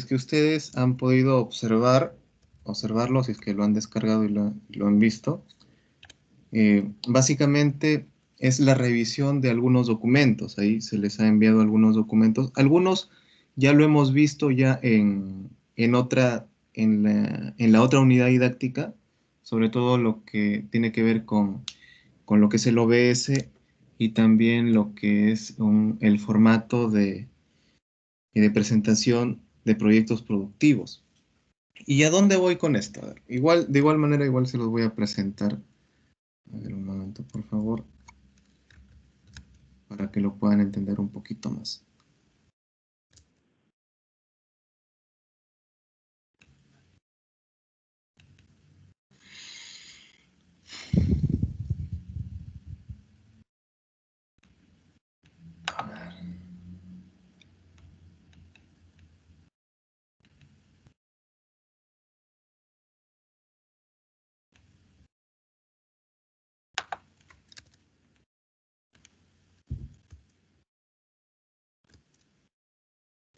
que ustedes han podido observarlo, si es que lo han descargado y lo han visto, básicamente es la revisión de algunos documentos. Ahí se les ha enviado algunos documentos. Algunos ya lo hemos visto ya en la otra unidad didáctica, sobre todo lo que tiene que ver con lo que es el OBS y también lo que es el formato de presentación de proyectos productivos. ¿Y a dónde voy con esto? A ver, igual, de igual manera, igual se los voy a presentar. A ver, un momento, por favor, para que lo puedan entender un poquito más.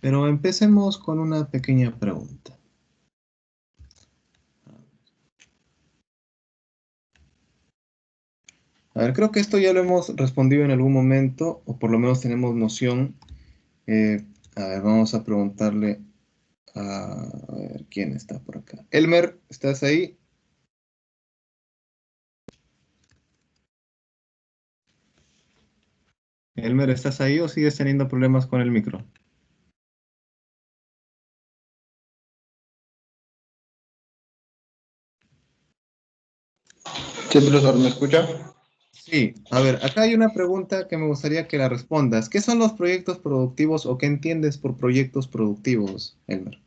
Pero empecemos con una pequeña pregunta. A ver, creo que esto ya lo hemos respondido en algún momento, o por lo menos tenemos noción. A ver, vamos a preguntarle a ver, ¿quién está por acá? Elmer, ¿estás ahí? Elmer, ¿estás ahí o sigues teniendo problemas con el micro? Sí, profesor, ¿me escucha? Sí, a ver, acá hay una pregunta que me gustaría que la respondas. ¿Qué son los proyectos productivos o qué entiendes por proyectos productivos, Elmer?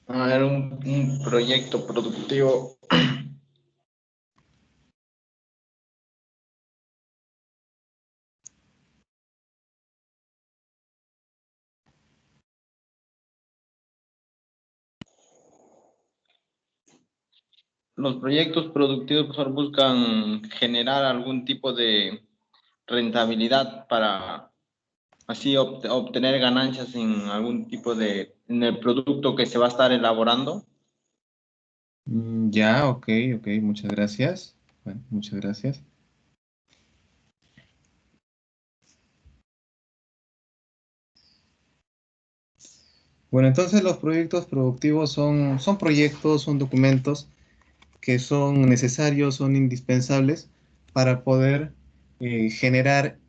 A ver, un proyecto productivo. Los proyectos productivos, profesor, buscan generar algún tipo de rentabilidad para así obtener ganancias en algún tipo en el producto que se va a estar elaborando. Ya, ok, muchas gracias. Bueno, muchas gracias. Bueno, entonces los proyectos productivos son proyectos, son documentos que son necesarios, son indispensables para poder generar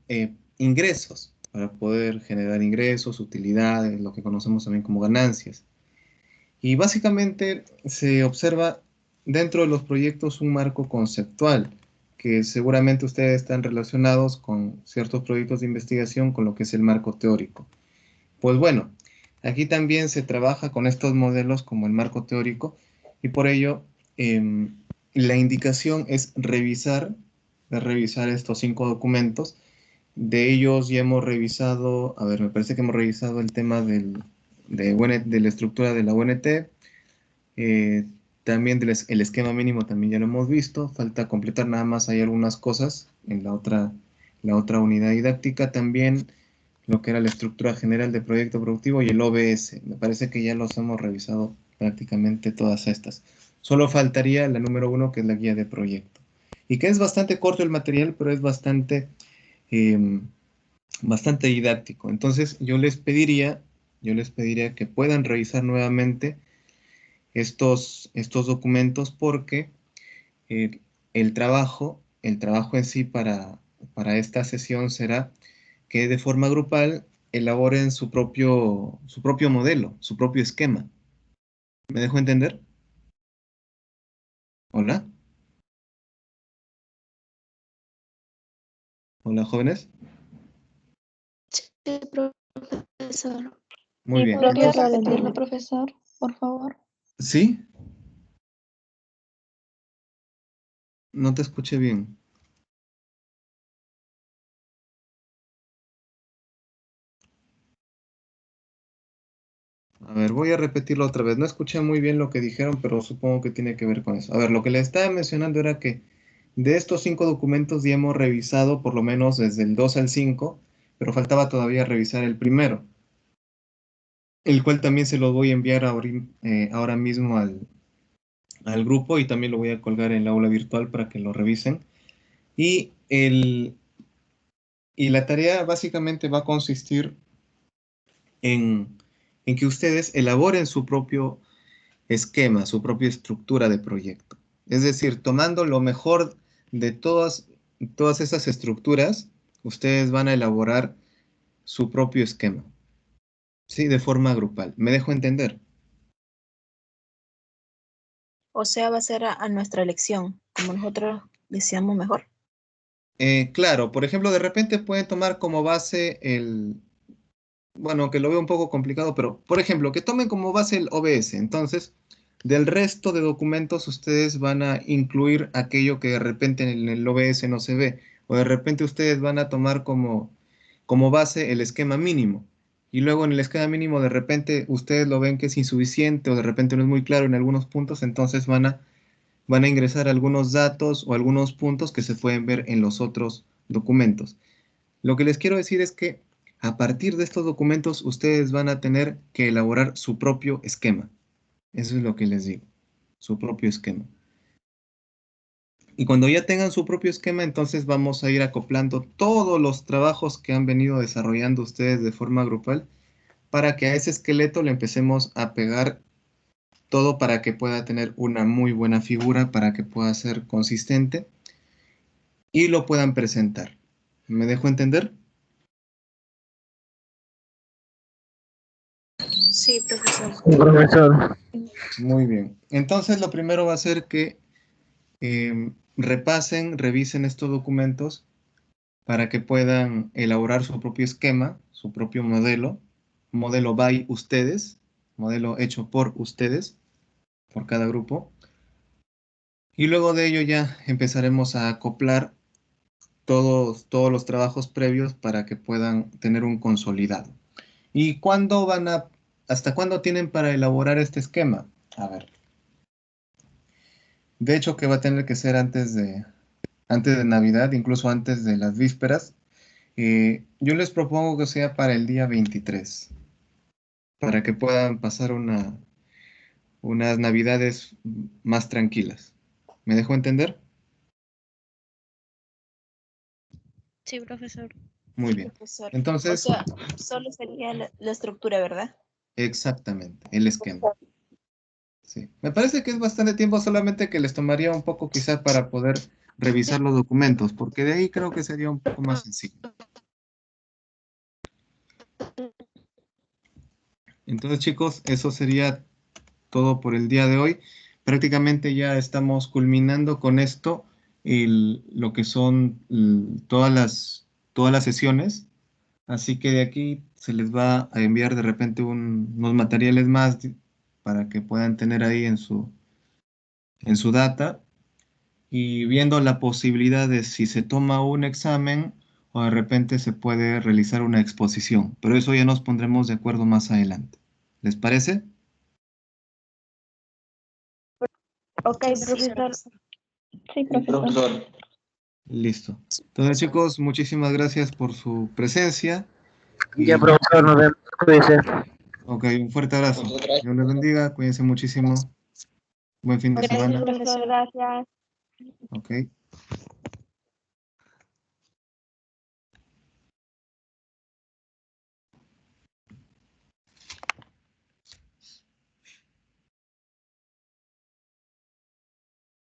ingresos, utilidades, lo que conocemos también como ganancias. Y básicamente se observa dentro de los proyectos un marco conceptual, que seguramente ustedes están relacionados con ciertos proyectos de investigación con lo que es el marco teórico. Pues bueno, aquí también se trabaja con estos modelos como el marco teórico y por ello la indicación es revisar estos 5 documentos. De ellos ya hemos revisado, a ver, me parece que hemos revisado el tema de la estructura de la UNT, también el esquema mínimo también ya lo hemos visto, falta completar nada más, hay algunas cosas en la otra unidad didáctica también, lo que era la estructura general del proyecto productivo y el OBS. Me parece que ya los hemos revisado prácticamente todas estas. Solo faltaría la número 1, que es la guía de proyecto. Y que es bastante corto el material, pero es bastante didáctico. Entonces yo les pediría que puedan revisar nuevamente estos documentos porque el trabajo en sí para esta sesión será que de forma grupal elaboren su propio modelo, su propio esquema. ¿Me dejo entender? Hola. Hola, jóvenes. Sí, profesor. Muy bien. ¿Podría repetirlo, profesor, por favor? ¿Sí? No te escuché bien. A ver, voy a repetirlo otra vez. No escuché muy bien lo que dijeron, pero supongo que tiene que ver con eso. A ver, lo que les estaba mencionando era que de estos 5 documentos ya hemos revisado por lo menos desde el 2 al 5, pero faltaba todavía revisar el primero, el cual también se lo voy a enviar ahora mismo al grupo y también lo voy a colgar en la aula virtual para que lo revisen. Y la tarea básicamente va a consistir en que ustedes elaboren su propio esquema, su propia estructura de proyecto. Es decir, tomando lo mejor de todas esas estructuras, ustedes van a elaborar su propio esquema. Sí, de forma grupal. ¿Me dejo entender? O sea, va a ser a nuestra elección, como nosotros deseamos mejor. Claro, por ejemplo, de repente pueden tomar como base bueno, que lo veo un poco complicado, pero por ejemplo, que tomen como base el OBS. Entonces, del resto de documentos ustedes van a incluir aquello que de repente en el OBS no se ve, o de repente ustedes van a tomar como base el esquema mínimo. Y luego en el esquema mínimo de repente ustedes lo ven que es insuficiente o de repente no es muy claro en algunos puntos, entonces van a ingresar algunos datos o algunos puntos que se pueden ver en los otros documentos. Lo que les quiero decir es que a partir de estos documentos ustedes van a tener que elaborar su propio esquema. Eso es lo que les digo, su propio esquema. Y cuando ya tengan su propio esquema, entonces vamos a ir acoplando todos los trabajos que han venido desarrollando ustedes de forma grupal para que a ese esqueleto le empecemos a pegar todo para que pueda tener una muy buena figura, para que pueda ser consistente y lo puedan presentar. ¿Me dejo entender? Sí, profesor. Profesor. Muy bien. Entonces lo primero va a ser que repasen, revisen estos documentos para que puedan elaborar su propio esquema, su propio modelo by ustedes, modelo hecho por ustedes, por cada grupo. Y luego de ello ya empezaremos a acoplar todos los trabajos previos para que puedan tener un consolidado. ¿Y hasta cuándo tienen para elaborar este esquema? A ver. De hecho que va a tener que ser antes de Navidad, incluso antes de las vísperas. Yo les propongo que sea para el día 23, para que puedan pasar unas Navidades más tranquilas. ¿Me dejo entender? Sí, profesor. Muy Sí, bien. profesor. Entonces, O sea, solo sería la estructura, ¿verdad? exactamente, el esquema. Sí. Me parece que es bastante tiempo, solamente que les tomaría un poco quizás para poder revisar los documentos, porque de ahí creo que sería un poco más sencillo. Entonces, chicos, eso sería todo por el día de hoy. Prácticamente ya estamos culminando con esto lo que son todas las sesiones. Así que de aquí se les va a enviar de repente unos materiales más para que puedan tener ahí en su data y viendo la posibilidad de si se toma un examen o de repente se puede realizar una exposición. Pero eso ya nos pondremos de acuerdo más adelante. ¿Les parece? Ok, Sí, profesor. Sí, Sí, profesor. profesor. Listo. Entonces, chicos, muchísimas gracias por su presencia. Ya, Y profesor, nos vemos. Cuídese. ok, un fuerte abrazo. Muchas gracias. Dios les bendiga, cuídense muchísimo. Buen fin de Ok, semana. profesor, gracias. Ok.